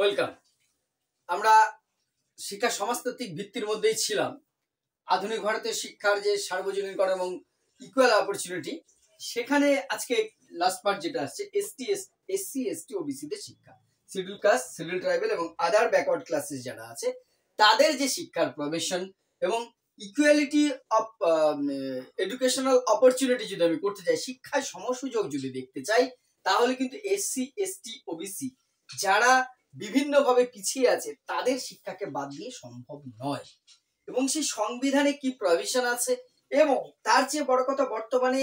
Welcome. আমরা শিক্ষা সমাজতাত্ত্বিক ভিত্তির মধ্যেই ছিলাম। আধুনিক ভারতের শিক্ষার যে সার্বজনীনকরণ এবং ইকুয়াল অপরচুনিটি, সেখানে আজকে লাস্ট পার্ট যেটা আসছে এসসি এসটি ওবিসিদের শিক্ষা, শিডিউল কাস্ট, শিডিউল ট্রাইবেল এবং আদার ব্যাকওয়ার্ড ক্লাসেস যারা আছে তাদের যে শিক্ষার প্রভিশন এবং ইকুয়ালিটি অফ এডুকেশনাল অপরচুনিটি যদি আমি করতে চাই, শিক্ষায় সমসুযোগ যদি দেখতে চাই, তাহলে কিন্তু এসসি এসটি ওবিসি যারা বিভিন্নভাবে পিছিয়ে আছে তাদের শিক্ষাকে বাদ দিয়ে সম্ভব নয়। এবং সেই সংবিধানে কি প্রভিশন আছে এবং তার চেয়ে বড় কথা, বর্তমানে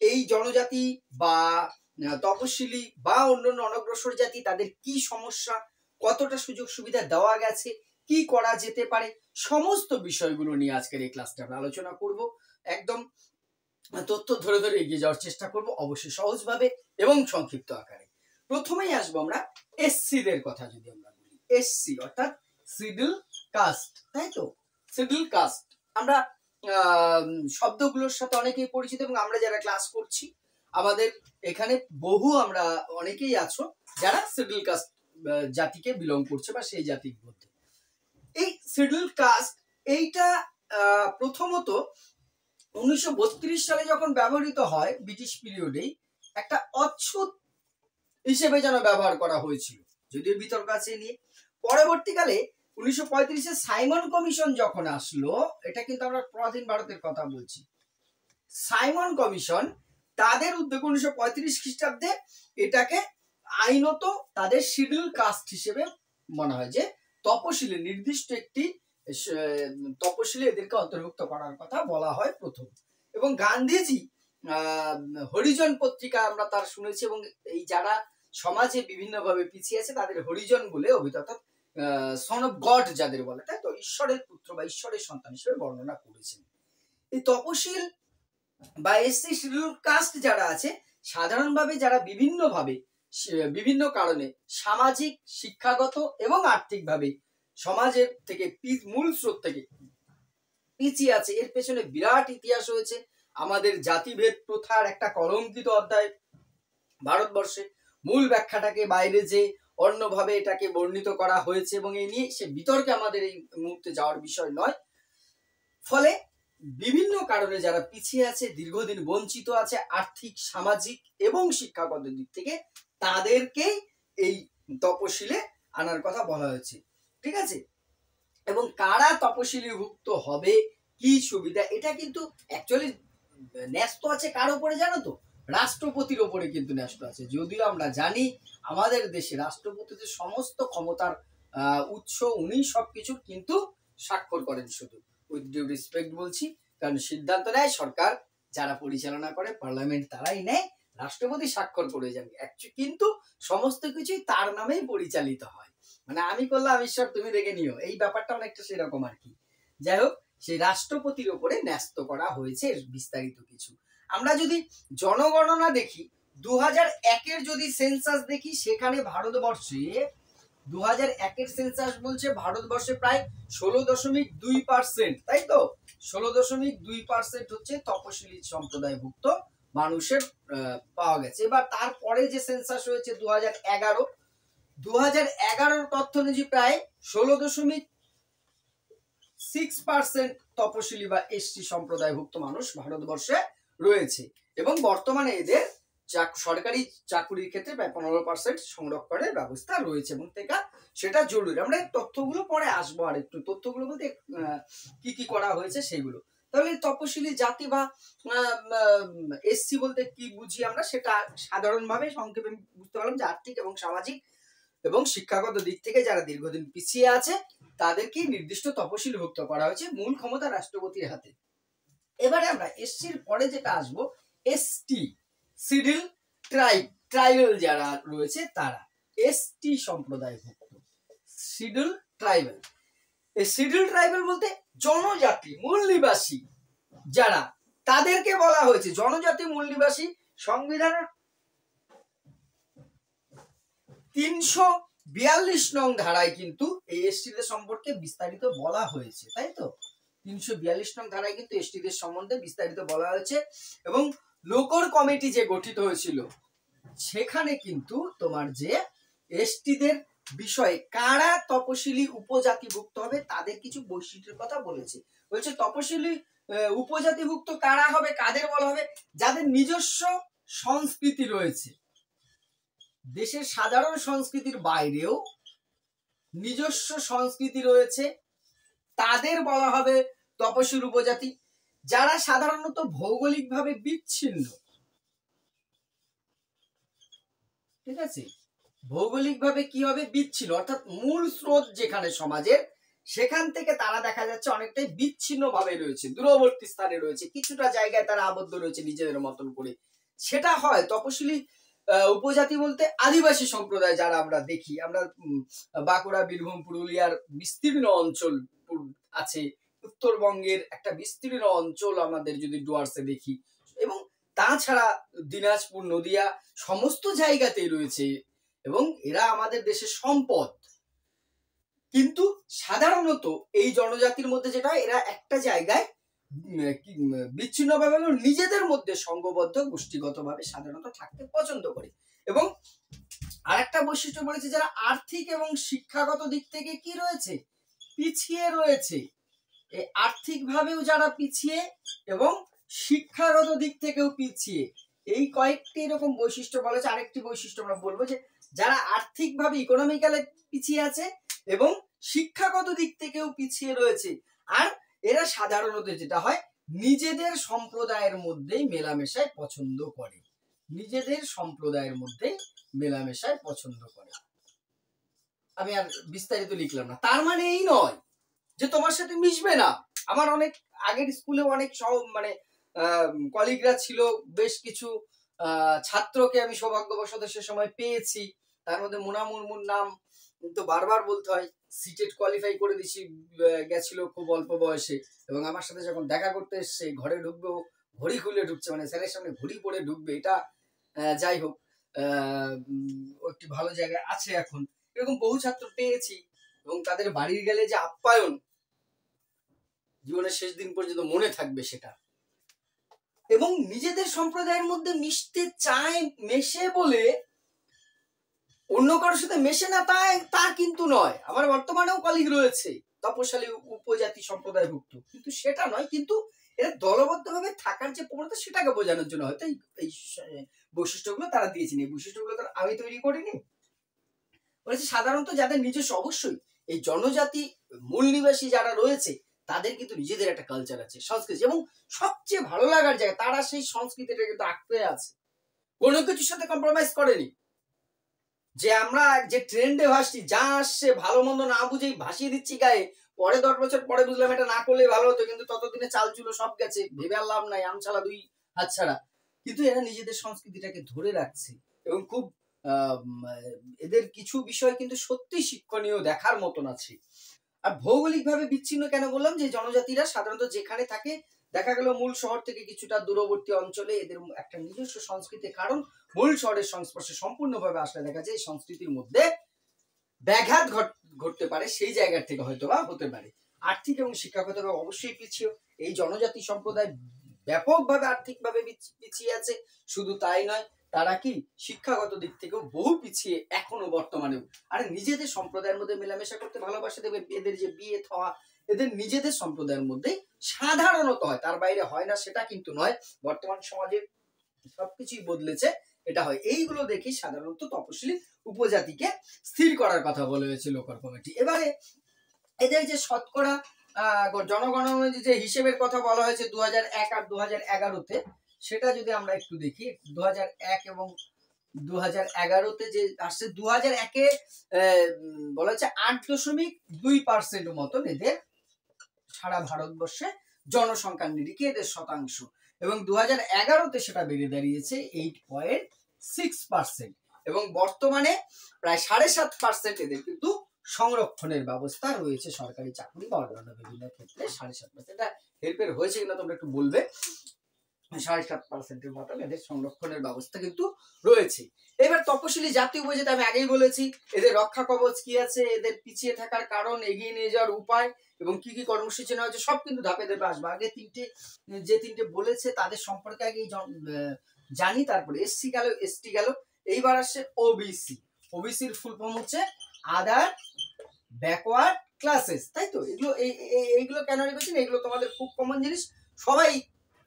এই জনজাতি বা তপশিলি বা অন্যান্য অনগ্রসর জাতি তাদের কি সমস্যা, কতটা সুযোগ সুবিধা দেওয়া গেছে, কি করা যেতে পারে, সমস্ত বিষয়গুলো নিয়ে আজকের এই ক্লাসটা আমরা আলোচনা করব। একদম তথ্য ধরে ধরে এগিয়ে যাওয়ার চেষ্টা করব, অবশ্যই সহজভাবে এবং সংক্ষিপ্ত আকারে। প্রথমেই আসবো আমরা এসসি দের কথা। যদি আমরা বলি এসসি অর্থাৎ শিডিউল কাস্ট, তাই তো, শিডিউল কাস্ট আমরা শব্দগুলোর সাথে অনেকেই পরিচিত এবং আমরা যারা ক্লাস করছি আমাদের এখানে আমরা অনেকেই আছো যারা শিডিউল কাস্ট জাতিকে বিলং করছে বা সেই জাতির মধ্যে। এই শিডিউল কাস্ট এইটা প্রথমত 1932 সালে যখন ব্যবহৃত হয়, ব্রিটিশ পিরিয়ডেই একটা অচ্ছুত হিসেবে যেন ব্যবহার করা হয়েছিল, যদিও বিতর্ক আছে নিয়ে। পরবর্তীকালে 1935-এ সাইমন কমিশন যখন আসলো, এটা কিন্তু আমরা পরাধীন ভারতের কথা বলছি, সাইমন কমিশন তাদের উদ্যোগে 1935 খ্রিস্টাব্দে এটাকে আইনত তাদের শিডিউল কাস্ট হিসেবে মনে হয় যে তপশিলি নির্দিষ্ট একটি তপশিলি এদেরকে অন্তর্ভুক্ত করার কথা বলা হয় প্রথম। এবং গান্ধীজি হরিজন পত্রিকা আমরা তার শুনেছি এবং এই যারা সমাজে বিভিন্নভাবে পিছিয়ে আছে তাদের হরিজন বলে অভিহিত, সন অফ গড যাদের বলে, তাই তো, ঈশ্বরের পুত্র বা ঈশ্বরের সন্তান হিসেবে বর্ণনা করেছেন। এই তপশিল বা এসসি শিডিউল কাস্ট যারা আছে, সাধারণভাবে যারা বিভিন্ন কারণে সামাজিক, শিক্ষাগত এবং আর্থিকভাবে সমাজের থেকে মূল স্রোত থেকে পিছিয়ে আছে, এর পেছনে বিরাট ইতিহাস রয়েছে। আমাদের জাতিভেদ প্রথার একটা কলঙ্কিত অধ্যায় ভারতবর্ষে, মূল ব্যাখ্যাটাকে বাইরে যে অন্যভাবে এটাকে বর্ণিত করা হয়েছে এবং এই নিয়ে সে বিতর্কে আমাদের এই মুহূর্তে যাওয়ার বিষয় নয়। ফলে বিভিন্ন কারণে যারা পিছিয়ে আছে, দীর্ঘদিন বঞ্চিত আছে আর্থিক, সামাজিক এবং শিক্ষাগত দিক থেকে, তাদেরকেই এই তপশিলে আনার কথা বলা হয়েছে, ঠিক আছে। এবং কারা তপশিলিভুক্ত হবে, কি সুবিধা, এটা কিন্তু অ্যাকচুয়ালি ন্যস্ত আছে কার উপরে জানো তো? রাষ্ট্রপতির উপরে কিন্তু ন্যস্ত আছে। যদিও আমরা জানি আমাদের দেশে রাষ্ট্রপতিদের সমস্ত ক্ষমতার উৎস, উনি সবকিছুর কিন্তু স্বাক্ষর করেন, শুধু উইথ ডিউ রেসপেক্ট বলছি, কারণ সিদ্ধান্ত নেয় সরকার, যারা পরিচালনা করে পার্লামেন্ট তারাই নেয়, রাষ্ট্রপতি স্বাক্ষর করে যান, কিন্তু সমস্ত কিছুই তার নামেই পরিচালিত হয়। মানে আমি করলাম ঈশ্বর তুমি দেখে নিও, এই ব্যাপারটা অনেকটা সেরকম আর কি। যাই হোক, সেই রাষ্ট্রপতির উপরে ন্যস্ত করা হয়েছে বিস্তারিত কিছু। আমরা যদি জনগণনা দেখি, 2001-এর যদি সেন্সাস দেখি, সেখানে ভারতবর্ষে 2001-এর সেন্সাস বলছে ভারতবর্ষে প্রায় 16.2%, তাই তো, 16.2% হচ্ছে তপশিলি সম্প্রদায়ভুক্ত মানুষের পাওয়া গেছে। এবার তারপরে যে সেন্সাস হয়েছে 2011-র তথ্য অনুযায়ী প্রায় 16.6% তপশিলি বা এসটি সম্প্রদায়ভুক্ত মানুষ ভারতবর্ষে রয়েছে এবং বর্তমানে এদের সরকারি চাকুরির ক্ষেত্রে প্রায় 15% সংরক্ষণের ব্যবস্থা রয়েছে এবং সেটা জরুরি। আমরা এই তথ্যগুলো পরে আসবো, আর একটু তথ্যগুলো বলতে কি কি করা হয়েছে সেগুলো। তাহলে তপশিলি জাতি বা এসসি বলতে কি বুঝি আমরা, সেটা সাধারণভাবে সংক্ষেপে বুঝতে পারলাম যে আর্থিক এবং সামাজিক এবং শিক্ষাগত দিক থেকে যারা দীর্ঘদিন পিছিয়ে আছে তাদেরকে নির্দিষ্ট তপশিলিভুক্ত করা হয়েছে, মূল ক্ষমতা রাষ্ট্রপতির হাতে। এবারে আমরা এসসির পরে যেটা আসবো, এসটি শিডিউল ট্রাইবেল যারা রয়েছে তারা এসটি সম্প্রদায়ভুক্ত, শিডিউল ট্রাইবেল। এই শিডিউল ট্রাইবেল বলতে জনজাতি, মূল নিবাসী যারা, তাদেরকে বলা হয়েছে জনজাতি মূল নিবাসী। সংবিধানের 342 নং ধারায় কিন্তু এই এসটিদের সম্পর্কে বিস্তারিত বলা হয়েছে, তাই তো, 342 নং ধারায় কিন্তু এসটিদের সম্বন্ধে বিস্তারিত বলা হয়েছে। এবং লোকর কমিটি যে গঠিত হয়েছিল, সেখানে কিন্তু তোমার যে এসটিদের বিষয়ে কারা তপশিলি উপজাতিভুক্ত হবে তাদের কিছু বৈশিষ্ট্যের কথা বলেছে। বলছে তপশিলি উপজাতিভুক্ত কারা হবে, কাদের বলা হবে, যাদের নিজস্ব সংস্কৃতি রয়েছে, দেশের সাধারণ সংস্কৃতির বাইরেও নিজস্ব সংস্কৃতি রয়েছে, তাদের বলা হবে তপশিলি উপজাতি। যারা সাধারণত ভৌগোলিকভাবে বিচ্ছিন্ন, ঠিক আছে, ভৌগোলিকভাবে কি হবে, বিচ্ছিন্ন, অর্থাৎ মূল স্রোত যেখানে সমাজের, সেখান থেকে তারা দেখা যাচ্ছে অনেকটাই বিচ্ছিন্ন ভাবে রয়েছে, দূরবর্তী স্থানে রয়েছে, কিছুটা জায়গায় তারা আবদ্ধ রয়েছে নিজেদের মতন করে। সেটা হয় তপশিলি উপজাতি বলতে আদিবাসী সম্প্রদায় যারা আমরা দেখি, আমরা বাঁকুড়া, বীরভূম, পুরুলিয়ার বিস্তীর্ণ অঞ্চল আছে, উত্তরবঙ্গের একটা বিস্তীর্ণ অঞ্চল আমাদের যদি ডুয়ার্সে দেখি, এবং তাছাড়া দিনাজপুর, নদিয়া সমস্ত জায়গাতেই রয়েছে, এবং এরা আমাদের দেশের সম্পদ। কিন্তু সাধারণত এই জনজাতির মধ্যে যেটা হয়, এরা একটা জায়গায় বিচ্ছিন্নভাবে নিজেদের মধ্যে সংঘবদ্ধ গোষ্ঠীগতভাবে সাধারণত থাকতে পছন্দ করে। এবং আরেকটা বৈশিষ্ট্য বলেছে, যারা আর্থিক এবং শিক্ষাগত দিক থেকে কি রয়েছে, পিছিয়ে রয়েছে। এই আর্থিক ভাবেও যারা পিছিয়ে এবং শিক্ষাগত দিক থেকেও পিছিয়ে, এই কয়েকটি এরকম বৈশিষ্ট্য বলেছে। আরেকটি বৈশিষ্ট্য আমরা বলবো যে যারা আর্থিকভাবে ইকোনমিক্যালি পিছিয়ে আছে এবং শিক্ষাগত দিক থেকেও পিছিয়ে রয়েছে। আর এরা সাধারণত যেটা হয়, নিজেদের সম্প্রদায়ের মধ্যেই মেলামেশায় পছন্দ করে, নিজেদের সম্প্রদায়ের মধ্যে মেলামেশায় পছন্দ করে। আমি আর বিস্তারিত লিখলাম না। তার মানে এই নয় যে তোমার সাথে মিশবে না। আমার অনেক আগের স্কুলে অনেক মানে কলিগরা ছিল, বেশ কিছু ছাত্রকে আমি সৌভাগ্যবশত সে সময় পেয়েছি। তার মধ্যে মুনা মুর্মুর নাম তো বারবার বলতে হয়। সিটেট কোয়ালিফাই করে দিছি গেছিল খুব অল্প বয়সে, এবং আমার সাথে যখন দেখা করতে এসছে, ঘরে ঢুকবে ঘড়ি খুলে ঢুকছে, মানে স্যারের সামনে ঘড়ি পরে ঢুকবে। এটা যাই হোক, একটি ভালো জায়গায় আছে এখন। এরকম বহু ছাত্র পেয়েছি, এবং তাদের বাড়ি গেলে যে আপ্যায়ন জীবনের শেষ দিন পর্যন্ত মনে থাকবে সেটা। এবং নিজেদের সম্প্রদায়ের মধ্যে মিশতে চায়, মেশে বলে অন্য কারোর সাথে মেশে না তা কিন্তু নয়। আমার বর্তমানেও কলিগ রয়েছে তপশালী উপজাতি সম্প্রদায়ভুক্ত, কিন্তু সেটা নয়। কিন্তু এরা দলবদ্ধভাবে থাকার যে প্রবণতা, সেটাকে বোঝানোর জন্য হয়তো এই বৈশিষ্ট্যগুলো তারা দিয়েছেন। এই বৈশিষ্ট্যগুলো তারা আমি তৈরি করিনি, বলেছে সাধারণত যাদের নিজস্ব, অবশ্যই এই জনজাতি মূল নিবাসী যারা রয়েছে তাদের কিন্তু নিজেদের একটা কালচার আছে, সংস্কৃতি, এবং সবচেয়ে ভালো লাগার জায়গা, তারা সেই সংস্কৃতিটা কিন্তু আঁকড়ে আছে, কোনো কিছুর সাথে কম্প্রোমাইজ করেনি। যে আমরা যে ট্রেন্ডে ভাসছি, যা আসছে ভালো মন্দ না বুঝেই ভাসিয়ে দিচ্ছি গায়ে, পরে 10 বছর পরে বুঝলাম এটা না করলেই ভালো হতো, কিন্তু ততদিনে চাল চুলো সব গেছে, ভেবে আর লাভ নাই, আম ছাড়া দুই হাত ছাড়া। কিন্তু এরা নিজেদের সংস্কৃতিটাকে ধরে রাখছে, এবং খুব এদের কিছু বিষয় কিন্তু সত্যি শিক্ষণীয়, দেখার মতন আছে। আর ভৌগোলিকভাবে বিচ্ছিন্ন কেন বললাম, যে জনজাতিরা সাধারণত যেখানে থাকে, দেখা গেল মূল শহর থেকে কিছুটা দূরবর্তী অঞ্চলে এদের একটা নিজস্ব সংস্কৃতি, কারণ মূল শহরের সংস্পর্শে সম্পূর্ণভাবে আসলে দেখা যায় এই সংস্কৃতির মধ্যে ব্যাঘাত ঘটতে পারে, সেই জায়গার থেকে হয়তো বা হতে পারে। আর্থিক এবং শিক্ষাগতভাবে অবশ্যই পিছিয়ে এই জনজাতি সম্প্রদায় ব্যাপকভাবে আর্থিকভাবে পিছিয়ে আছে। শুধু তাই নয়, তারা কি শিক্ষাগত দিক থেকেও বহু পিছিয়ে এখনো বর্তমানেও। আর নিজেদের সম্প্রদায়ের মধ্যে মেলামেশা করতে ভালোবাসে, দেবে এদের যে বিয়ে থা, এদের নিজেদের সম্প্রদায়ের মধ্যে সাধারণত হয়, তার বাইরে হয় না সেটা কিন্তু নয়। বর্তমান সমাজে সবকিছুই বদলেছে, এটা হয়। এইগুলো দেখি সাধারণত তপশিলি উপজাতিকে স্থির করার কথা বলা হয়েছে লোকাল কমিটি। এবারে এদের যে শতকরা জনগণনা যে হিসেবের কথা বলা হয়েছে 2001 আর 2011-তে, সেটা যদি আমরা একটু দেখি, 2001 এবং 2011-তে যে আসছে, 2001-এ বলা হচ্ছে 8.2% মতন এদের সারা ভারতবর্ষে জনসংখ্যার নিরিখে এদের শতাংশ, এবং 2011-তে সেটা বেড়ে দাঁড়িয়েছে 8.6%, এবং বর্তমানে প্রায় 7.5% এদের কিন্তু সংরক্ষণের ব্যবস্থা রয়েছে সরকারি চাকরি বা অন্যান্য বিভিন্ন ক্ষেত্রে। 7.5%, এটা হেল্পের হয়েছে কিনা তোমরা একটু বলবে। 7.5%-এর মতন এদের সংরক্ষণের ব্যবস্থা কিন্তু রয়েছে। এবার তপশিলি জাতি উপজাতি আমি আগেই বলেছি, এদের রক্ষা কবচ কি আছে, এদের পিছিয়ে থাকার কারণ, এগিয়ে নিয়ে যাওয়ার উপায়, এবং কি কি কর্মসূচি নেওয়া হচ্ছে, সব কিন্তু ধাপে ধাপে আসবে। আগে যে তিনটে বলেছে তাদের সম্পর্কে আগে জানি, তারপরে এসসি গেল, এসটি গেল, এইবার আসছে ওবিসি। ওবিসির ফুল ফর্ম হচ্ছে আদার ব্যাকওয়ার্ড ক্লাসেস, তাই তো? এগুলো এইগুলো কেন রেখেছেন? এগুলো তোমাদের খুব কমন জিনিস, সবাই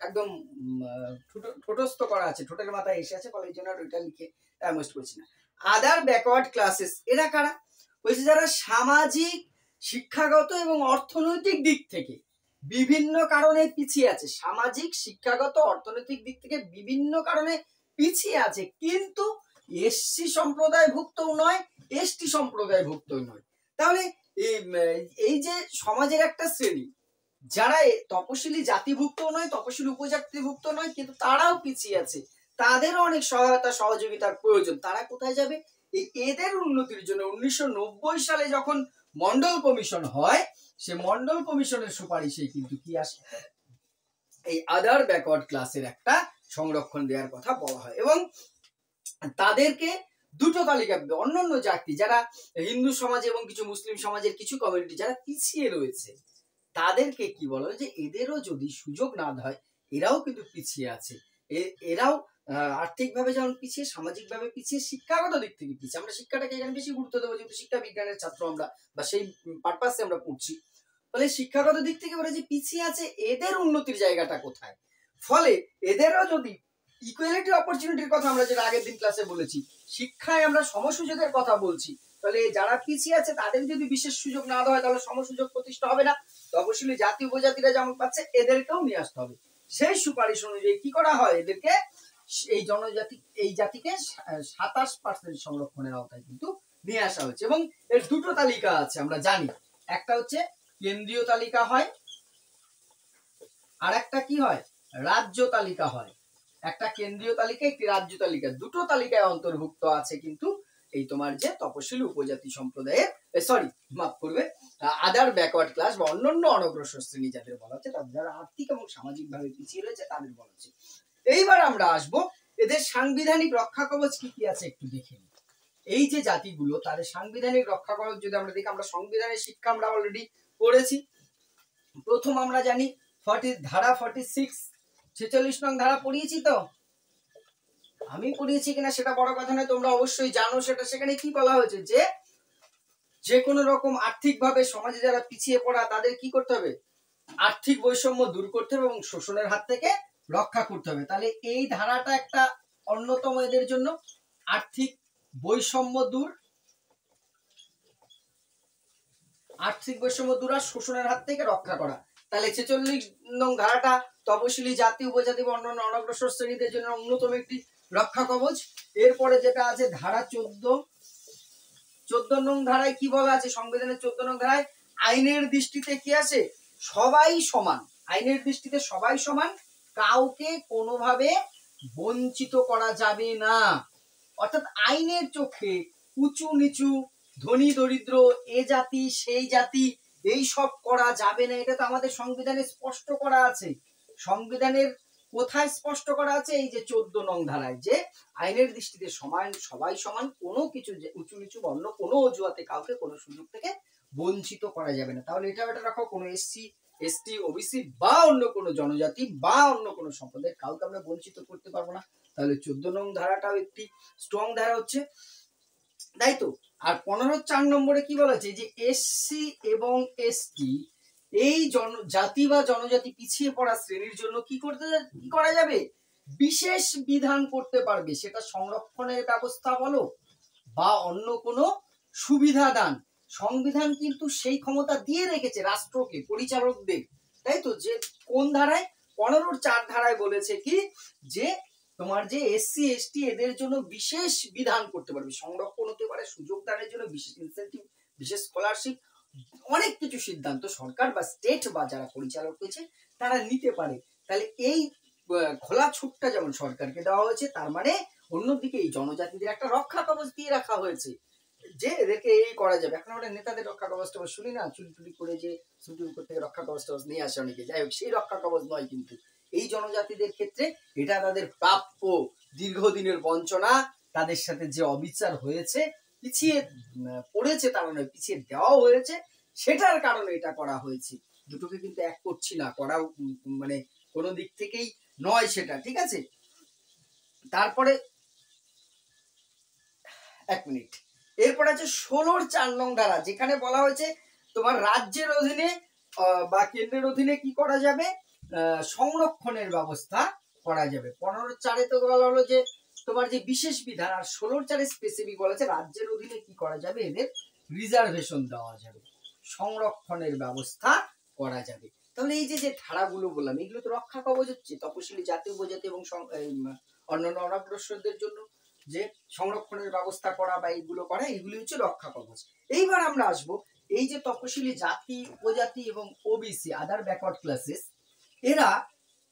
একদম ঠোঁটস্থ করা আছে, ঠোঁটের মাথায় এসে আছে, ফলে এই জন্য আর ওইটা লিখে মোস্ট করছি না। আদার ব্যাকওয়ার্ড ক্লাসেস এরা কারা? বলছে যারা সামাজিক, শিক্ষাগত এবং অর্থনৈতিক দিক থেকে বিভিন্ন কারণে পিছিয়ে আছে। সামাজিক, শিক্ষাগত, অর্থনৈতিক দিক থেকে বিভিন্ন কারণে পিছিয়ে আছে, কিন্তু এসসি সম্প্রদায়ভুক্তও নয়, এসটি সম্প্রদায়ভুক্তও নয়। তাহলে এই যে সমাজের একটা শ্রেণী যারা তপশিলি জাতিভুক্ত নয়, তপশিলি উপজাতিভুক্ত নয়, কিন্তু তারাও পিছিয়ে আছে, তাদেরও অনেক সহায়তা সহযোগিতার প্রয়োজন। তারা কোথায় যাবে? এদের উন্নতির জন্য 1990 সালে যখন মন্ডল কমিশন হয়, সে মন্ডল কমিশনের সুপারিশে কিন্তু কি আসে? এই আদার ব্যাকওয়ার্ড ক্লাসের একটা সংরক্ষণ দেওয়ার কথা বলা হয়, এবং তাদেরকে দুটো তালিকা, অন্যান্য জাতি যারা হিন্দু সমাজ এবং কিছু মুসলিম সমাজের কিছু কমিউনিটি যারা পিছিয়ে রয়েছে, তাদেরকে কি বলা হয় যে এদেরও যদি সুযোগ না দেয়, এরাও কিন্তু পিছিয়ে আছে। এরাও আর্থিকভাবে যেমন পিছিয়ে, সামাজিকভাবে পিছিয়ে, শিক্ষাগত দিক থেকে পিছিয়ে। আমরা শিক্ষাটাকে এখানে বেশি গুরুত্ব দেবো, যেহেতু শিক্ষা বিজ্ঞানের ছাত্র আমরা, বা সেই পারপাসে আমরা পড়ছি। ফলে শিক্ষাগত দিক থেকে ওরা যে পিছিয়ে আছে, এদের উন্নতির জায়গাটা কোথায়? ফলে এদেরও যদি ইকুয়ালিটি অপরচুনিটির কথা আমরা যেটা আগের দিন ক্লাসে বলেছি, শিক্ষায় আমরা সমসুযোগের কথা বলছি, তাহলে যারা পিছিয়ে আছে তাদের যদি বিশেষ সুযোগ না দেওয়া হয়, তাহলে সমসুযোগ প্রতিষ্ঠা হবে না। তপশিলি জাতি উপজাতিরা যেমন পাচ্ছে, এদেরকেও নিয়ে আসতে হবে। সেই সুপারিশ অনুযায়ী কি করা হয়? এদেরকে, এই জনজাতি, এই জাতিকে 27% সংরক্ষণের আওতায় কিন্তু নিয়ে আসা হয়েছে। এবং এর দুটো তালিকা আছে আমরা জানি, একটা হচ্ছে কেন্দ্রীয় তালিকা হয়, আর একটা কি হয়? রাজ্য তালিকা হয়। একটা কেন্দ্রীয় তালিকা, একটি রাজ্য তালিকা, দুটো তালিকায় অন্তর্ভুক্ত আছে কিন্তু এই তোমার যে তপশিলি উপজাতি সম্প্রদায়ের, সরি মাফ করবে, আদার ব্যাকওয়ার্ড ক্লাস বা অন্যান্য অনগ্রসর শ্রেণী যাদের বলা হচ্ছে, তাদের যারা আর্থিক এবং সামাজিক ভাবে পিছিয়ে রয়েছে তাদের বলা হচ্ছে। এইবার আমরা আসবো এদের সাংবিধানিক রক্ষা কবচ কি কি আছে একটু দেখে নিই। এই যে জাতিগুলো, তাদের সাংবিধানিক রক্ষা কবচ যদি আমরা দেখি, আমরা সংবিধানের শিক্ষা আমরা অলরেডি পড়েছি। প্রথম আমরা জানি ধারা 46, 46 নং ধারা পড়িয়েছি তো? আমি পড়িয়েছি কিনা সেটা বড় কথা নয়, তোমরা অবশ্যই জানো সেটা। সেখানে কি বলা হয়েছে? যে কোনো রকম আর্থিকভাবে সমাজে যারা পিছিয়ে পড়া, তাদের কি করতে হবে? আর্থিক বৈষম্য দূর করতে হবে এবং শোষণের হাত থেকে রক্ষা করতে হবে। তাহলে এই ধারাটা একটা অন্যতম এদের জন্য, আর্থিক বৈষম্য দূর, আর্থিক বৈষম্য দূর আর শোষণের হাত থেকে রক্ষা করা। তাহলে 46 নং ধারাটা তপশিলি জাতি, উপজাতি বা অন্যান্য অনগ্রসর শ্রেণীদের জন্য অন্যতম একটি রক্ষা কবচ। এরপরে যেটা আছে ধারা 14 নং ধারায় কি বলা আছে? সংবিধানের 14 নং ধারায় আইনের দৃষ্টিতে কি আছে? সবাই সমান। আইনের দৃষ্টিতে সবাই সমান, কাউকে কোনোভাবে বঞ্চিত করা যাবে না। অর্থাৎ আইনের চোখে উঁচু নিচু, ধনী দরিদ্র, এ জাতি সেই জাতি, এই সব করা যাবে না। এটা তো আমাদের সংবিধানে স্পষ্ট করা আছে। সংবিধানের কোথায় স্পষ্ট করা আছে? এই যে 14 নং ধারায়, যে আইনের দৃষ্টিতে সমান, সবাই সমান, কোনো কিছু উঁচু নিচু বা অন্য কোনো অজুহাতে কাউকে কোনো সুযোগ থেকে বঞ্চিত করা যাবে না। তাহলে এটা রাখো, কোনো এসসি, এসটি, ওবিসি বা অন্য কোনো জনজাতি বা অন্য কোনো সম্প্রদায় কাউকে আমরা বঞ্চিত করতে পারবো না। তাহলে 14 নং ধারাটাও একটি স্ট্রং ধারা হচ্ছে, তাই তো? আর 15-4 নম্বরে কি বলা আছে? যে এসসি এবং এসটি, এই জাতি বা জনজাতি পিছিয়ে পড়া শ্রেণীর জন্য কি করা যাবে? বিশেষ বিধান করতে পারবে। সেটা সংরক্ষণের ব্যবস্থা বলো বা অন্য কোনো সুবিধা দান। সংবিধান কিন্তু সেই ক্ষমতা দিয়ে রেখেছে রাষ্ট্রকে, পরিচালকদের, তাই তো? যে কোন ধারায়? 15-4 ধারায় বলেছে কি, যে তোমার যে এসসি এসটি এদের জন্য বিশেষ বিধান করতে পারবে, সংরক্ষণ হতে পারে, সুযোগ দানের জন্য বিশেষ ইনসেন্টিভ, বিশেষ স্কলারশিপ, অনেক কিছু সিদ্ধান্ত সরকার বা স্টেট বা যারা পরিচালক হয়েছে তারা নিতে পারে। তাহলে এই খোলা ছুটটা যেমন সরকারকে দেওয়া হয়েছে, তার মানে অন্যদিকে এই জনজাতিদের একটা রক্ষা কবচ দিয়ে রাখা হয়েছে, যে এদেরকে এই করা যাবে। এখন আমরা নেতাদের রক্ষা কবচটা শুনি না, চুরি টুরি করে যে সুপ্রিম কোর্ট থেকে রক্ষা কবচটা নিয়ে আসে অনেকে, যাই হোক, সেই রক্ষা কবচ নয়। কিন্তু এই জনজাতিদের ক্ষেত্রে এটা তাদের প্রাপ্য। দীর্ঘদিনের বঞ্চনা, তাদের সাথে যে অবিচার হয়েছে, পিছিয়ে পড়েছে তারা নয়, পিছিয়ে দেওয়া হয়েছে, সেটার কারণে এটা করা হয়েছে। দুটোকে কিন্তু এক করছি না, করা মানে কোনো দিক থেকেই নয় সেটা, ঠিক আছে? তারপরে 1 মিনিট, এরপর আছে 16-4 নং ধারা, যেখানে বলা হয়েছে তোমার রাজ্যের অধীনে বা কেন্দ্রের অধীনে কি করা যাবে, সংরক্ষণের ব্যবস্থা করা যাবে। 15-4 তো বলা হলো যে তোমার যে বিশেষ বিধান, আর 16-4 স্পেসিফিক বলেছে রাজ্যের অধীনে কি করা যাবে, এদের রিজার্ভেশন দেওয়া যাবে, সংরক্ষণের ব্যবস্থা করা যাবে। তাহলে এই যে যে ধারাগুলো বললাম, এগুলো তো রক্ষা কবচ হচ্ছে তপশিলি জাতি, উপজাতি এবং অন্যান্য অনগ্রসরদের জন্য, যে সংরক্ষণের ব্যবস্থা করা বা এইগুলো করা, এগুলি হচ্ছে রক্ষা কবচ। এইবার আমরা আসবো এই যে তপশিলি জাতি, উপজাতি এবং ওবিসি আদার ব্যাকওয়ার্ড ক্লাসেস, এরা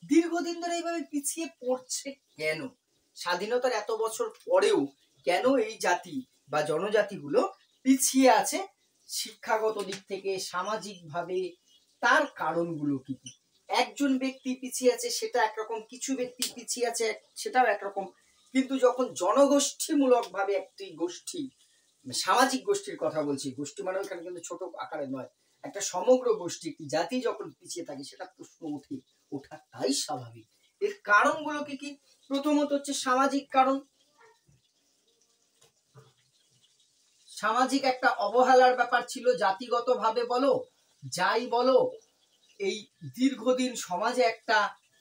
দীর্ঘদিন ধরে এইভাবে পিছিয়ে পড়ছে কেন? স্বাধীনতার এত বছর পরেও কেন এই জাতি বা জনজাতিগুলো পিছিয়ে আছে শিক্ষাগত দিক থেকে, সামাজিক ভাবে? তার কারণগুলো কি কি? একজন ব্যক্তি পিছিয়ে আছে সেটা একরকম, কিছু ব্যক্তি পিছিয়ে আছে সেটাও একরকম, কিন্তু যখন জনগোষ্ঠীমূলক ভাবে একটি গোষ্ঠী, সামাজিক গোষ্ঠীর কথা বলছি, গোষ্ঠী মানে ওখানে কিন্তু ছোট আকারে নয়, একটা সমগ্র গোষ্ঠী, একটি জাতি যখন পিছিয়ে থাকে সেটা প্রশ্ন ওঠাটাই স্বাভাবিক। এর কারণগুলো কি কি? প্রথমত হচ্ছে সামাজিক কারণ, সামাজিক একটা অবহেলার ব্যাপার ছিল, জাতিগত ভাবে বলো যাই বলো, এই দীর্ঘদিন সমাজে একটা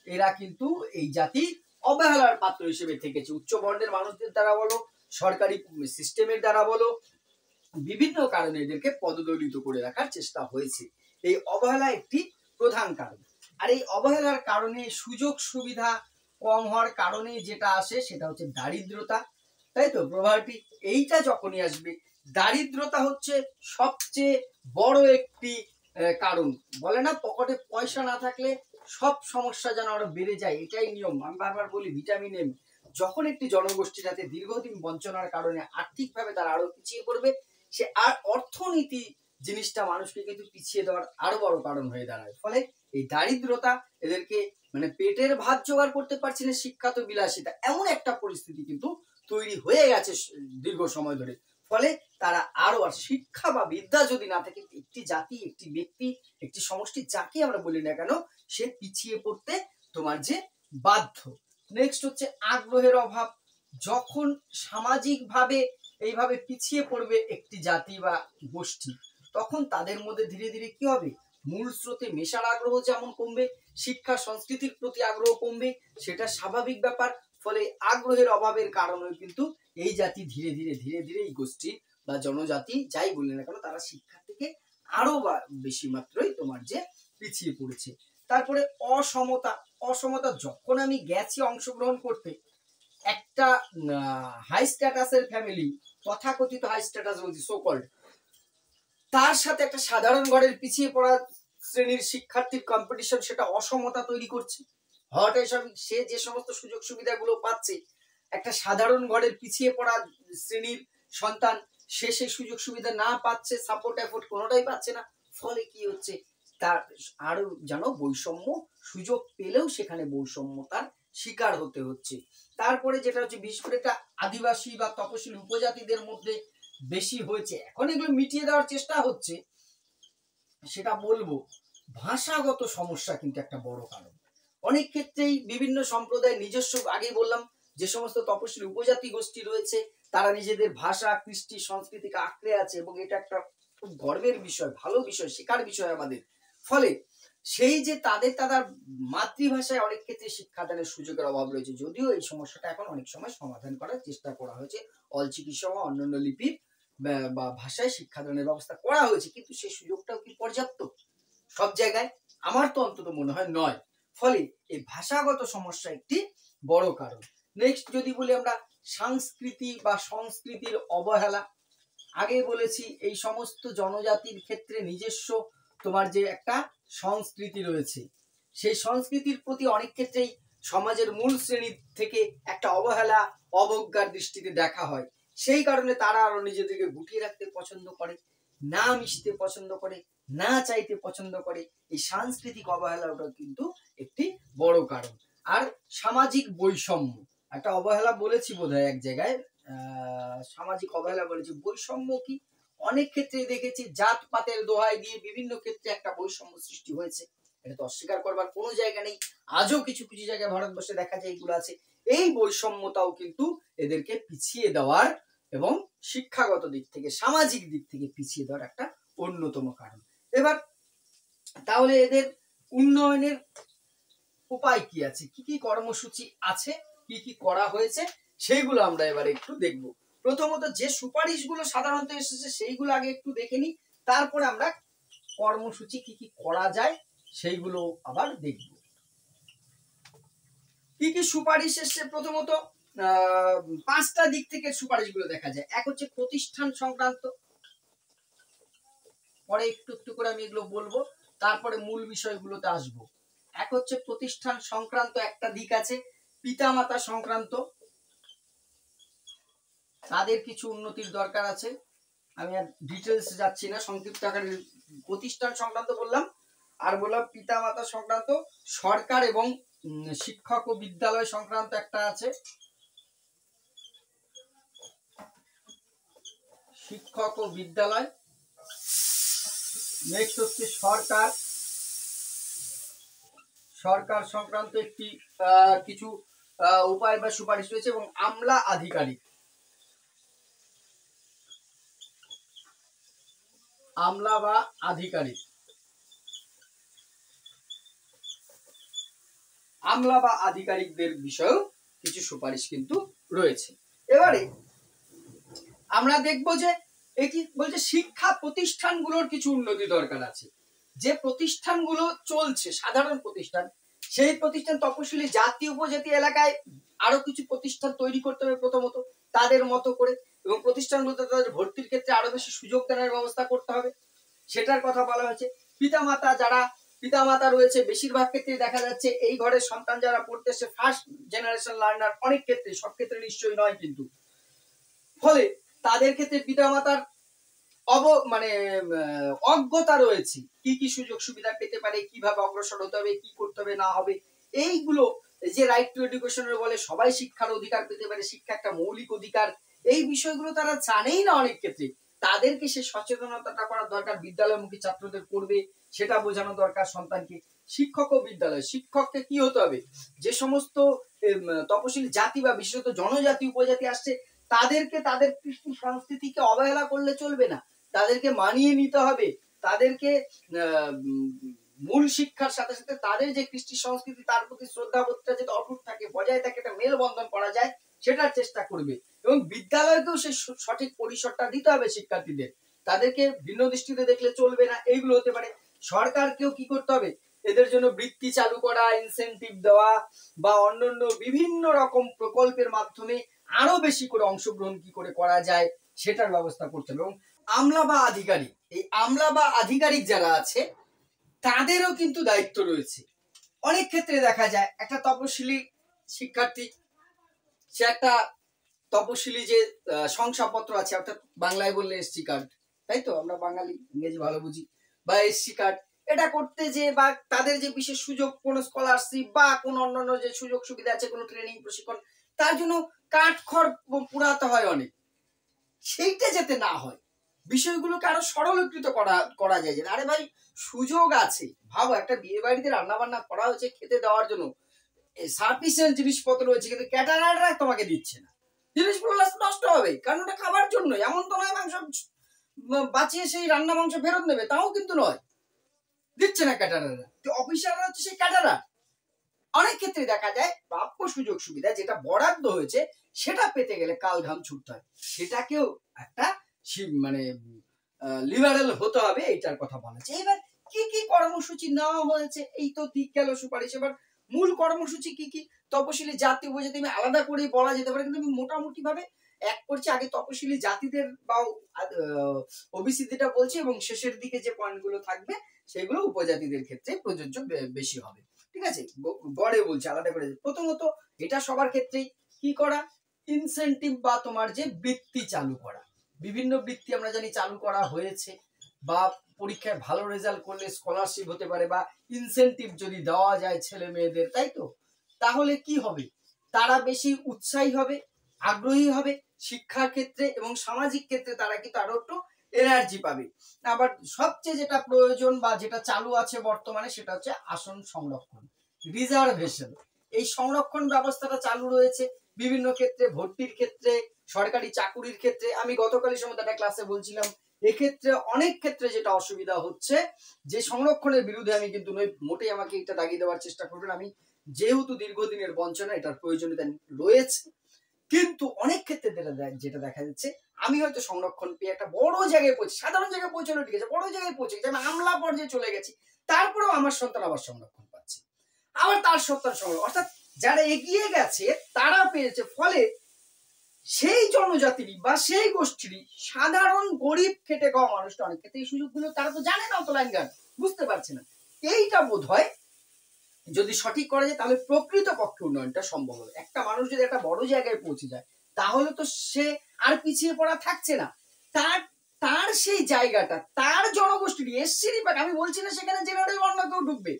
এরা কিন্তু এই জাতি অবহেলার পাত্র হিসেবে থেকেছে। উচ্চ বর্ণের মানুষদের দ্বারা বলো, সরকারি সিস্টেমের দ্বারা বলো, বিভিন্ন কারণে এদেরকে পদদলিত করে রাখার চেষ্টা হয়েছে। এই অবহেলা একটি প্রধান কারণ। আর এই অবহেলার কারণে, সুযোগ সুবিধা কম হওয়ার কারণে যেটা আসে সেটা হচ্ছে দারিদ্রতা, তাই তো? প্রভাবটি এইটা যখনই আসবে, দারিদ্রতা হচ্ছে সবচেয়ে বড় একটি কারণ। বলে না পকেটে পয়সা না থাকলে সব সমস্যা যেন আরো বেড়ে যায়, এটাই নিয়ম। আমি বারবার বলি ভিটামিন এম, যখন একটি জনগোষ্ঠীর সাথে দীর্ঘদিন বঞ্চনার কারণে আর্থিকভাবে তারা আরো পিছিয়ে পড়বে, সে আর অর্থনীতি জিনিসটা মানুষকে কিন্তু পিছিয়ে দেওয়ার আরো বড় কারণ হয়ে দাঁড়ায়। ফলে এই দারিদ্রতা এদেরকে মানে পেটের ভাত জোগাড় করতে পারছে না, শিক্ষা তো বিলাসিতা, এমন একটা পরিস্থিতি কিন্তু তৈরি হয়ে গেছে দীর্ঘ সময় ধরে। ফলে তারা আরো, আর শিক্ষা বা বিদ্যা যদি না থাকে, একটি জাতি, একটি ব্যক্তি, একটি সমষ্টি, যাকে আমরা বলি না কেন, সে পিছিয়ে পড়তে তোমার যে বাধ্য। নেক্সট হচ্ছে আগ্রহের অভাব। যখন সামাজিক ভাবে এইভাবে পিছিয়ে পড়বে একটি জাতি বা গোষ্ঠী, তখন তাদের মধ্যে ধীরে ধীরে কি হবে, মূল স্রোতে মেশার আগ্রহ যেমন কমবে, শিক্ষা সংস্কৃতির প্রতি আগ্রহ কমবে, সেটা স্বাভাবিক ব্যাপার। ফলে আগ্রহের অভাবের কারণে কিন্তু এই জাতি ধীরে ধীরে ধীরে ধীরে, এই গোষ্ঠী বা জনজাতি যাই বললে না কেন, তারা শিক্ষা থেকে আরো বেশি মাত্রায় তোমার যে পিছিয়ে পড়েছে। তারপরে অসমতা। অসমতা, যখন আমি গেছি অংশগ্রহণ করতে, একটা হাই স্ট্যাটাসের ফ্যামিলি, তথাকথিত হাই স্ট্যাটাস বলছি সো-কল্ড, তার সাথে একটা সাধারণ ঘরের পিছিয়ে পড়া শ্রেণীর শিক্ষার্থীর কম্পিটিশন, সেটা অসমতা তৈরি করছে। হওয়াটাই স্বাভাবিক। সে যে সমস্ত সুযোগ সুবিধাগুলো পাচ্ছে, একটা সাধারণ ঘরের পিছিয়ে পড়া শ্রেণীর সন্তান, সে সেই সুযোগ সুবিধা না পাচ্ছে, সাপোর্ট এফোর্ট কোনোটাই পাচ্ছে না। ফলে কি হচ্ছে, তার আরো যেন বৈষম্য, সুযোগ পেলেও সেখানে বৈষম্যতার শিকার হতে হচ্ছে। তারপরে যেটা হচ্ছে, বিশেষ করে একটা আদিবাসী বা তপশিলি উপজাতিদের মধ্যে বেশি হয়েছে, এখন এগুলো মিটিয়ে দেওয়ার চেষ্টা হচ্ছে, সেটা বলবো ভাষাগত সমস্যা কিন্তু একটা বড় কারণ। অনেক ক্ষেত্রেই বিভিন্ন সম্প্রদায়ের নিজস্ব, আগেই বললাম যে সমস্ত তপশিলি উপজাতি গোষ্ঠী রয়েছে, তারা নিজেদের ভাষা, কৃষ্টি, সংস্কৃতিকে আঁকড়ে আছে, এবং এটা একটা খুব গর্বের বিষয়, ভালো বিষয়, শেখার বিষয় আমাদের। ফলে সেই যে তাদের মাতৃভাষায় অনেক ক্ষেত্রে শিক্ষাদানের সুযোগের অভাব রয়েছে, যদিও এই সমস্যাটা এখন অনেক সময় সমাধান করার চেষ্টা করা হয়েছে, অলচিকিৎসা বা অন্যান্য লিপির বা ভাষায় শিক্ষাদানের ব্যবস্থা করা হয়েছে, কিন্তু সেই সুযোগটাও কি পর্যাপ্ত সব জায়গায়? আমার তো অন্তত মনে হয় নয়। ফলে এই ভাষাগত সমস্যা একটি বড় কারণ। নেক্সট যদি বলি আমরা সংস্কৃতি বা সংস্কৃতির অবহেলা, আগে বলেছি এই সমস্ত জনজাতির ক্ষেত্রে নিজস্ব তোমার যে একটা সংস্কৃতি রয়েছে, সেই সংস্কৃতির প্রতি অনেক ক্ষেত্রেই সমাজের মূল শ্রেণী থেকে একটা অবহেলা, অবজ্ঞার দৃষ্টিতে দেখা হয়। সেই কারণে তারা আরো নিজেদেরকে গুটিয়ে রাখতে পছন্দ করে, না মিশতে পছন্দ করে, না চাইতে পছন্দ করে। এই সাংস্কৃতিক অবহেলাটা কিন্তু একটি বড় কারণ। আর সামাজিক বৈষম্য, একটা অবহেলা বলেছি বোধহয় এক জায়গায়, সামাজিক অবহেলা বলেছি। বৈষম্য কি, অনেক ক্ষেত্রে দেখেছি জাতপাতের দোহাই দিয়ে বিভিন্ন ক্ষেত্রে একটা বৈষম্য সৃষ্টি হয়েছে, এটা তো অস্বীকার করবার কোনো জায়গা নেই। আজও কিছু কিছু জায়গায় ভারতবর্ষে দেখা যায় এগুলো আছে। এই বৈষম্যতাও কিন্তু এদেরকে পিছিয়ে দেওয়ার এবং শিক্ষাগত দিক থেকে সামাজিক দিক থেকে পিছিয়ে দেওয়ার একটা অন্যতম কারণ। এবার তাহলে এদের উন্নয়নের উপায় কি আছে, কি কি কর্মসূচি আছে, কি কি করা হয়েছে, সেইগুলো আমরা এবারে একটু দেখব। প্রথমত যে সুপারিশগুলো সাধারণত এসেছে সেইগুলো আগে একটু দেখে নিই, তারপরে আমরা কর্মসূচি কি কি করা যায় সেইগুলো আবার দেখব। কি কি সুপারিশ এসছে? প্রথমত 5টা দিক থেকে সুপারিশগুলো দেখা যায়। এক হচ্ছে প্রতিষ্ঠান সংক্রান্ত, পরে একটু একটু করে আমি এগুলো বলবো, তারপরে মূল বিষয়গুলোতে আসবো। এক হচ্ছে প্রতিষ্ঠান সংক্রান্ত একটা দিক আছে, পিতামাতা সংক্রান্ত, তাদের কিছু উন্নতির দরকার আছে। আমি আর ডিটেলস যাচ্ছি না, সংক্ষিপ্ত আকারে প্রতিষ্ঠান সংক্রান্ত বললাম, আর বললাম পিতামাতা সংক্রান্ত, সরকার এবং শিক্ষক ও বিদ্যালয় সংক্রান্ত একটা আছে, শিক্ষক ও বিদ্যালয়। নেক্সট হচ্ছে সরকার সংক্রান্ত একটি কিছু উপায় বা সুপারিশ রয়েছে, এবং আমলা আধিকারিক, আমলা বা আধিকারিক, আমলা বা আধিকারিকদের বিষয়েও কিছু সুপারিশ কিন্তু রয়েছে। এবারে আমরা দেখব যে এটি বলছে শিক্ষা প্রতিষ্ঠানগুলোর কিছু উন্নতি দরকার আছে। যে প্রতিষ্ঠানগুলো চলছে সাধারণ প্রতিষ্ঠান, সেই প্রতিষ্ঠান তপশিলি জাতি উপজাতি এলাকায় আরো কিছু প্রতিষ্ঠান তৈরি করতে হবে প্রথমত তাদের মতো করে, এবং প্রতিষ্ঠানগুলোতে তাদের ভর্তির ক্ষেত্রে আরো বেশি সুযোগ দেওয়ার ব্যবস্থা করতে হবে, সেটার কথা বলা হয়েছে। পিতামাতা রয়েছে, বেশিরভাগ ক্ষেত্রে দেখা যাচ্ছে এই ঘরের সন্তান যারা পড়তে আসছে ফার্স্ট জেনারেশন লার্নার, অনেক ক্ষেত্রে, সব ক্ষেত্রে নিশ্চয়ই নয় কিন্তু, ফলে তাদের ক্ষেত্রে পিতামাতার অজ্ঞতা রয়েছে, কি কি সুযোগ সুবিধা পেতে পারে, কিভাবে অগ্রসর হতে হবে, কি করতে হবে না হবে, এইগুলো যে রাইট টু এডুকেশনের বলে সবাই শিক্ষার অধিকার পেতে পারে, শিক্ষা একটা মৌলিক অধিকার, এই বিষয়গুলো তারা জানেই না অনেক ক্ষেত্রে। তাদেরকে সে সচেতনতাটা করার দরকার, বিদ্যালয়মুখী ছাত্রদের করবে সেটা বোঝানো দরকার সন্তানকে। শিক্ষক ও বিদ্যালয়, শিক্ষককে কি হতে হবে, যে সমস্ত তপশিলি জাতি বা বিশেষত জনজাতি উপজাতি আসছে তাদেরকে তাদের কৃষ্টি সংস্কৃতিকে অবহেলা করলে চলবে না, তাদেরকে মানিয়ে নিতে হবে, তাদেরকে মূল শিক্ষার সাথে সাথে তাদের যে কৃষ্টি সংস্কৃতি তার প্রতি শ্রদ্ধাবোধটা যাতে অটুট থাকে, বজায় থাকে, একটা মেলবন্ধন করা যায় সেটার চেষ্টা করবে। এবং বিদ্যালয়কেও সে সঠিক পরিসরটা দিতে হবে শিক্ষার্থীদের, তাদেরকে ভিন্ন দৃষ্টিতে দেখলে চলবে না, এইগুলো হতে পারে। সরকারকেও কি করতে হবে, এদের জন্য বৃত্তি চালু করা, ইনসেনটিভ দেওয়া, বা অন্যান্য বিভিন্ন রকম প্রকল্পের মাধ্যমে আরো বেশি করে অংশগ্রহণ কি করে করা যায় সেটার ব্যবস্থা করতে হবে। এবং আমলা বা আধিকারিক, এই আমলা বা আধিকারিক যারা আছে তাদেরও কিন্তু দায়িত্ব রয়েছে। অনেক ক্ষেত্রে দেখা যায় একটা তপশিলি শিক্ষার্থী, সে একটা তপশিলি যে শংসাপত্র আছে, অর্থাৎ বাংলায় বললে এসসি কার্ড, তাই তো, আমরা বাঙালি ইংরেজি ভালো বুঝি, বা এসসি কার্ড, এটা করতে যে বা তাদের যে বিশেষ সুযোগ, কোনো স্কলারশিপ বা কোনো অন্যান্য যে সুযোগ সুবিধা আছে, কোনো ট্রেনিং প্রশিক্ষণ, তার জন্য কাঠখড় পুরাতে হয় অনেক, সেইটা যাতে না হয়, বিষয়গুলোকে আরো সরলীকৃত করা যায়। যে আরে ভাই সুযোগ আছে, ভাবো একটা বিয়ে বাড়িতে রান্না বান্না করা হচ্ছে খেতে দেওয়ার জন্য, সাফিসিয়েন্ট জিনিসপত্র রয়েছে, কিন্তু ক্যাটারাররা তোমাকে দিচ্ছে না, জিনিসগুলো নষ্ট হবে, কারণ ওটা খাবার জন্য, এমন তো নয় মাংস বাঁচিয়ে সেই রান্না মাংস ফেরত নেবে, তাও কিন্তু নয়, দিচ্ছে না ক্যাটারাররা, অফিসাররা হচ্ছে সেই ক্যাটারার। অনেক ক্ষেত্রে দেখা যায় প্রাপ্য সুযোগ সুবিধা যেটা বরাদ্দ হয়েছে সেটা পেতে গেলে কাল ঘাম ছুটতে হয়, সেটাকেও একটা লিবারেল হতে হবে, এইটার কথা বলা হচ্ছে। এবার কি কি কর্মসূচি নেওয়া হয়েছে, এই তো দিক গেল সুপারিশ। এবার মূল কর্মসূচি কি কি, তপশিলি জাতি উপজাতি আমি আলাদা করে বলা যেতে পারে, কিন্তু আমি মোটামুটি ভাবে এক করছি, আগে তপশিলি জাতিদের বা ওবিসি যেটা বলছি, এবং শেষের দিকে যে পয়েন্টগুলো থাকবে সেগুলো উপজাতিদের ক্ষেত্রে প্রযোজ্য বেশি হবে, ঠিক আছে, গড়ে বলছি আলাদা করে। প্রথমত এটা সবার ক্ষেত্রেই কি করা, ইনসেনটিভ বা তোমার যে বৃত্তি চালু করা, বিভিন্ন বৃত্তি আমরা জানি চালু করা হয়েছে, বা পরীক্ষায় ভালো রেজাল্ট করলে স্কলারশিপ হতে পারে, বা ইনসেনটিভ যদি দেওয়া যায় ছেলে মেয়েদের, তাই তো, তাহলে কি হবে, তারা বেশি উৎসাহী হবে, আগ্রহী হবে শিক্ষার ক্ষেত্রে, এবং সামাজিক ক্ষেত্রে তারা কিন্তু আরো একটু এনার্জি পাবে। আবার সবচেয়ে যেটা প্রয়োজন বা যেটা চালু আছে বর্তমানে, সেটা হচ্ছে আসন সংরক্ষণ, রিজার্ভেশন। এই সংরক্ষণ ব্যবস্থাটা চালু রয়েছে বিভিন্ন ক্ষেত্রে, ভর্তির ক্ষেত্রে, সরকারি চাকুরির ক্ষেত্রে আমি গতকালই সময় একটা ক্লাসে বলছিলাম, এক্ষেত্রে অনেক ক্ষেত্রে যেটা অসুবিধা হচ্ছে, যে সংরক্ষণের বিরুদ্ধে আমি কিন্তু নই, মোটেই আমাকে এটা দাগিয়ে দেওয়ার চেষ্টা করবেন, আমি যেহেতু দীর্ঘদিনের বঞ্চনা এটার প্রয়োজনীয়তা রয়েছে, কিন্তু অনেক ক্ষেত্রে যেটা দেখা যাচ্ছে, আমি হয়তো সংরক্ষণ পেয়ে একটা বড় জায়গায় পৌঁছে, সাধারণ জায়গায় পৌঁছানো ঠিক আছে, বড় জায়গায় পৌঁছে গেছে, আমি আমলা পর্যায়ে চলে গেছি, তারপরেও আমার সন্তান আবার সংরক্ষণ পাচ্ছে, আবার তার সন্তান সংরক্ষণ, অর্থাৎ যারা এগিয়ে গেছে তারা পেয়েছে, ফলে সেই জনজাতিরই বা সেই গোষ্ঠীরই সাধারণ গরিব খেটে খাওয়া মানুষটা অনেক ক্ষেত্রে এই সুযোগগুলো তারা তো জানে না, অত লাইন গান বুঝতে পারছে না। এইটা বোধ হয় যদি সঠিক করা যায় তাহলে প্রকৃত পক্ষে উন্নয়নটা সম্ভব হবে। একটা মানুষ যদি একটা বড় জায়গায় পৌঁছে যায় তাহলে তো সে আর পিছিয়ে পড়া থাকছে না, তার তার সেই জায়গাটা তার জনগোষ্ঠীর এসসির পাক, আমি বলছি না সেখানে জেনারেল অন্য কেউ ঢুকবে,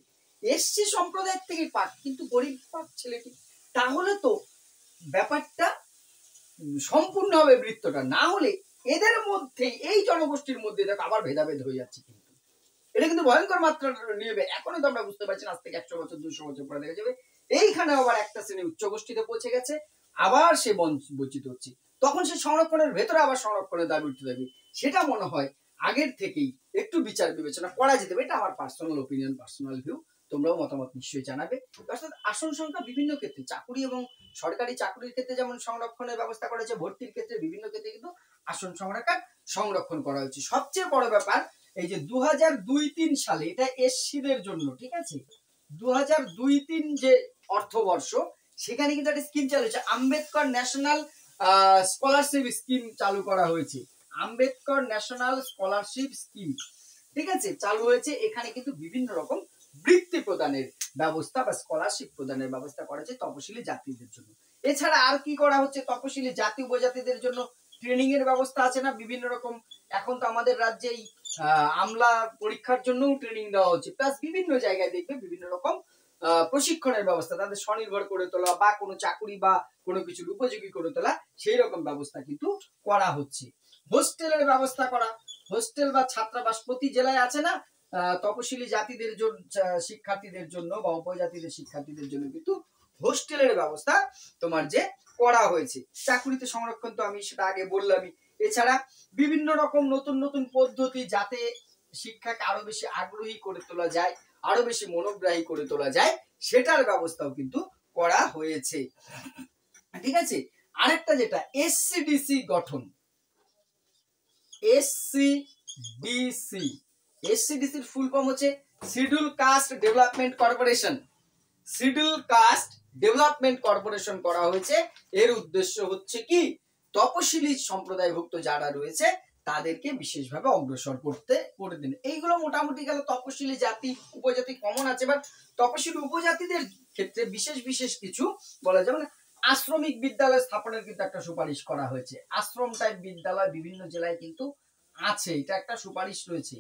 এসসি সম্প্রদায়ের থেকে পাক, কিন্তু গরিব পাক ছেলেটি, তাহলে তো ব্যাপারটা সম্পূর্ণ হবে বৃত্তটা, না হলে এদের মধ্যে এই জনগোষ্ঠীর মধ্যে দেখো আবার ভেদাভেদ হয়ে যাচ্ছে, কিন্তু এটা কিন্তু ভয়ঙ্কর মাত্রা নিয়ে এখনো তো আমরা বুঝতে পারছি না, আজ থেকে 100 বছর 200 বছর পরে দেখা যাবে এইখানে আবার একটা শ্রেণী উচ্চ গোষ্ঠীতে পৌঁছে গেছে, আবার সে বঞ্চিত হচ্ছে, তখন সে সংরক্ষণের ভেতরে আবার সংরক্ষণের দাবি উঠতে থাকবে। সেটা মনে হয় আগের থেকেই একটু বিচার বিবেচনা করা যেতে পারে, এটা আমার পার্সোনাল ওপিনিয়ন, পার্সোনাল ভিউ, তোমরাও মতামত নিশ্চয়ই জানাবে। অর্থাৎ আসন সংখ্যা বিভিন্ন ক্ষেত্রে, চাকুরি এবং সরকারি চাকুরির ক্ষেত্রে যেমন সংরক্ষণের ব্যবস্থা করা হয়েছে, ভর্তির ক্ষেত্রে বিভিন্ন ক্ষেত্রে কিন্তু আসন সংরক্ষণ করা হয়েছে। সবচেয়ে বড় ব্যাপার এই যে 2002-03 সালে, এটা এসসিদের জন্য, ঠিক আছে, 2002-03 যে অর্থবর্ষ, সেখানে কিন্তু একটা স্কিম চালু হয়েছে, আম্বেদকর ন্যাশনাল স্কলারশিপ স্কিম চালু করা হয়েছে, আম্বেদকর ন্যাশনাল স্কলারশিপ স্কিম, ঠিক আছে, চালু হয়েছে। এখানে কিন্তু বিভিন্ন রকম বৃত্তি প্রদানের ব্যবস্থা বা স্কলারশিপ প্রদানের ব্যবস্থা করা হয়েছে তপশিলি জাতিদের জন্য। এছাড়া আর কি করা হচ্ছে, তপশিলি জাতি উপজাতিদের জন্য ট্রেনিং এর ব্যবস্থা আছে না বিভিন্ন রকম, এখন তো আমাদের রাজ্যেই আমলা পরীক্ষার জন্যও ট্রেনিং দেওয়া হচ্ছে, প্লাস বিভিন্ন জায়গায় দেখবে বিভিন্ন রকম প্রশিক্ষণের ব্যবস্থা, তাদের স্বনির্ভর করে তোলা বা কোনো চাকুরি বা কোনো কিছুর উপযোগী করে তোলা, সেই রকম ব্যবস্থা কিন্তু করা হচ্ছে। হোস্টেলের ব্যবস্থা করা, হোস্টেল বা ছাত্রাবাস প্রতি জেলায় আছে না, তপশিলি জাতিদের জন্য, শিক্ষার্থীদের জন্য বা উপজাতিদের শিক্ষার্থীদের জন্য কিন্তু হোস্টেলের ব্যবস্থা তোমার যে করা হয়েছে। চাকুরিতে সংরক্ষণ তো আমি সেটা আগে বললামই। এছাড়া বিভিন্ন রকম নতুন নতুন পদ্ধতি, যাতে শিক্ষাকে আরো বেশি আগ্রহী করে তোলা যায়, আরো বেশি মনোগ্রাহী করে তোলা যায়, সেটার ব্যবস্থাও কিন্তু করা হয়েছে, ঠিক আছে। আরেকটা যেটা এসসিডিসি গঠন, এসসিডিসি, এসসিডিসির ফুল ফর্ম হচ্ছে schedule caste development corporation, schedule caste development corporation করা হয়েছে। এর উদ্দেশ্য হচ্ছে কি, তপশিলি সম্প্রদায়ভুক্ত যারা রয়েছে তাদেরকে বিশেষভাবে অগ্রসর করে দিন। এইগুলো মোটামুটি গেল তপশিলি জাতি উপজাতি কমন আছে, বাট তপশিলি উপজাতিদের ক্ষেত্রে বিশেষ বিশেষ কিছু বলা যাবে না। আশ্রমিক বিদ্যালয় স্থাপনের কিন্তু একটা সুপারিশ করা হয়েছে, আশ্রম টাইপ বিদ্যালয় বিভিন্ন জেলায় কিন্তু আছে, এটা একটা সুপারিশ রয়েছে।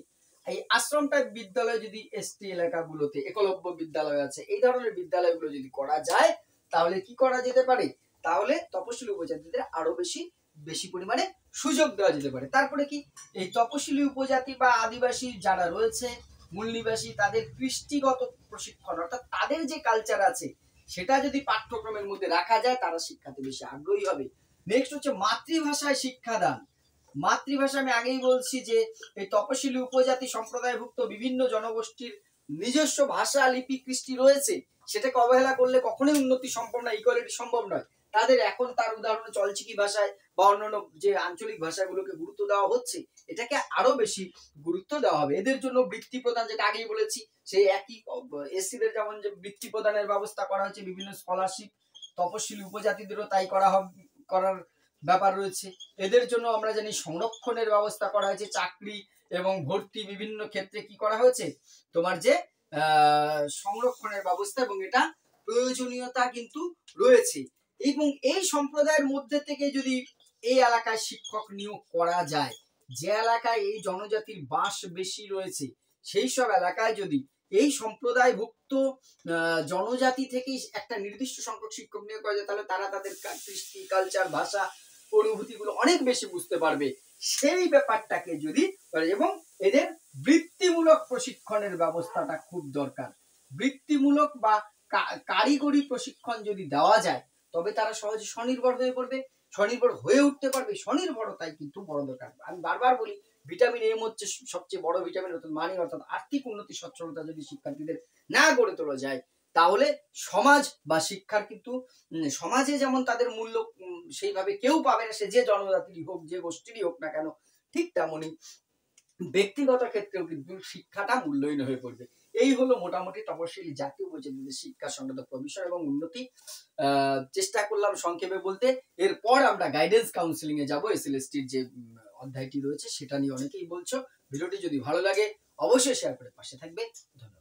এই আশ্রম টাইপ বিদ্যালয় যদি এসটি এলাকাগুলোতে, একলব্য বিদ্যালয় আছে, এই ধরনের বিদ্যালয়গুলো যদি করা যায় তাহলে কি করা যেতে পারে, তাহলে তপশিলি উপজাতিদের আরো বেশি বেশি পরিমাণে সুযোগ দেওয়া যেতে পারে। তারপরে কি, এই তপশিলি উপজাতি বা আদিবাসী যারা রয়েছে, মূল নিবাসী, তাদের কৃষ্টিগত প্রশিক্ষণ, অর্থাৎ তাদের যে কালচার আছে সেটা যদি পাঠ্যক্রমের মধ্যে রাখা যায়, তারা শিক্ষাতে বেশি আগ্রহী হবে। নেক্সট হচ্ছে মাতৃভাষায় শিক্ষাদান। মাতৃভাষা আমি আগেই বলছি যে এই তপশিলি উপজাতি সম্প্রদায়ভুক্ত বিভিন্ন জনগোষ্ঠীর নিজস্ব ভাষা লিপি কৃষ্টি রয়েছে, সেটাকে অবহেলা করলে কখনোই উন্নতি সম্ভব নয়, ইকুয়ালিটি সম্ভব নয়। তাদের এখন তার উদাহরণে চলচিকি ভাষায় বা অন্যান্য যে আঞ্চলিক ভাষাগুলোকে গুরুত্ব দেওয়া হচ্ছে, এটাকে আরো বেশি গুরুত্ব দেওয়া হবে। এদের জন্য বৃত্তি প্রদান, যেটা আগেই বলেছি, সেই একই এসসিদের যেমন যে বৃত্তি প্রদানের ব্যবস্থা করা হচ্ছে, বিভিন্ন স্কলারশিপ তপশিলি উপজাতিদেরও তাই করার ব্যাপার রয়েছে। এদের জন্য আমরা জানি সংরক্ষণের ব্যবস্থা করা হয়েছে, চাকরি এবং ভর্তি বিভিন্ন ক্ষেত্রে কি করা হয়েছে, তোমার যে সংরক্ষণের ব্যবস্থা, এবং এটা প্রয়োজনীয়তা কিন্তু রয়েছে। এবং এই সম্প্রদায়ের মধ্যে থেকে যদি এই এলাকায় শিক্ষক নিয়োগ করা যায়, যে এলাকায় এই জনজাতির বাস বেশি রয়েছে, সেই সব এলাকায় যদি এই সম্প্রদায়ভুক্ত জনজাতি থেকেই একটা নির্দিষ্ট সংখ্যক শিক্ষক নিয়োগ করা যায়, তাহলে তারা তাদের কৃষ্টি কালচার ভাষা অনুভূতিগুলো অনেক বেশি বুঝতে পারবে। সেই ব্যাপারটাকে যদি, এবং এদের বৃত্তিমূলক প্রশিক্ষণের ব্যবস্থাটা খুব দরকার। বৃত্তিমূলক বা কারিগরি প্রশিক্ষণ যদি দেওয়া যায় তবে তারা সহজে স্বনির্ভর হয়ে পড়বে, স্বনির্ভর হয়ে উঠতে পারবে, স্বনির্ভরতাই কিন্তু বড় দরকার। আমি বারবার বলি ভিটামিন এম হচ্ছে সবচেয়ে বড় ভিটামিন, অর্থাৎ আর্থিক উন্নতি সচ্ছলতা যদি শিক্ষার্থীদের না গড়ে তোলা যায়, তাহলে সমাজ বা শিক্ষার কিন্তু সমাজে যেমন তাদের মূল্য সেইভাবে কেউ পাবে না, সে যে জনজাতিরই হোক, যে গোষ্ঠীরই হোক না কেন, ঠিক তেমনই ব্যক্তিগত ক্ষেত্রেও কিন্তু শিক্ষাটা মূল্যহীন হয়ে পড়বে। এই হলো মোটামুটি তপশিলি জাতীয় বৈচিত্র্যের শিক্ষা সংক্রান্ত প্রবিষয় এবং উন্নতি। চেষ্টা করলাম সংক্ষেপে বলতে। এরপর আমরা গাইডেন্স কাউন্সিলিং এ যাবো। এসএলএসটির যে অধ্যায়টি রয়েছে সেটা নিয়ে অনেকেই বলছো। ভিডিওটি যদি ভালো লাগে অবশ্যই শেয়ার করে পাশে থাকবে। ধন্যবাদ।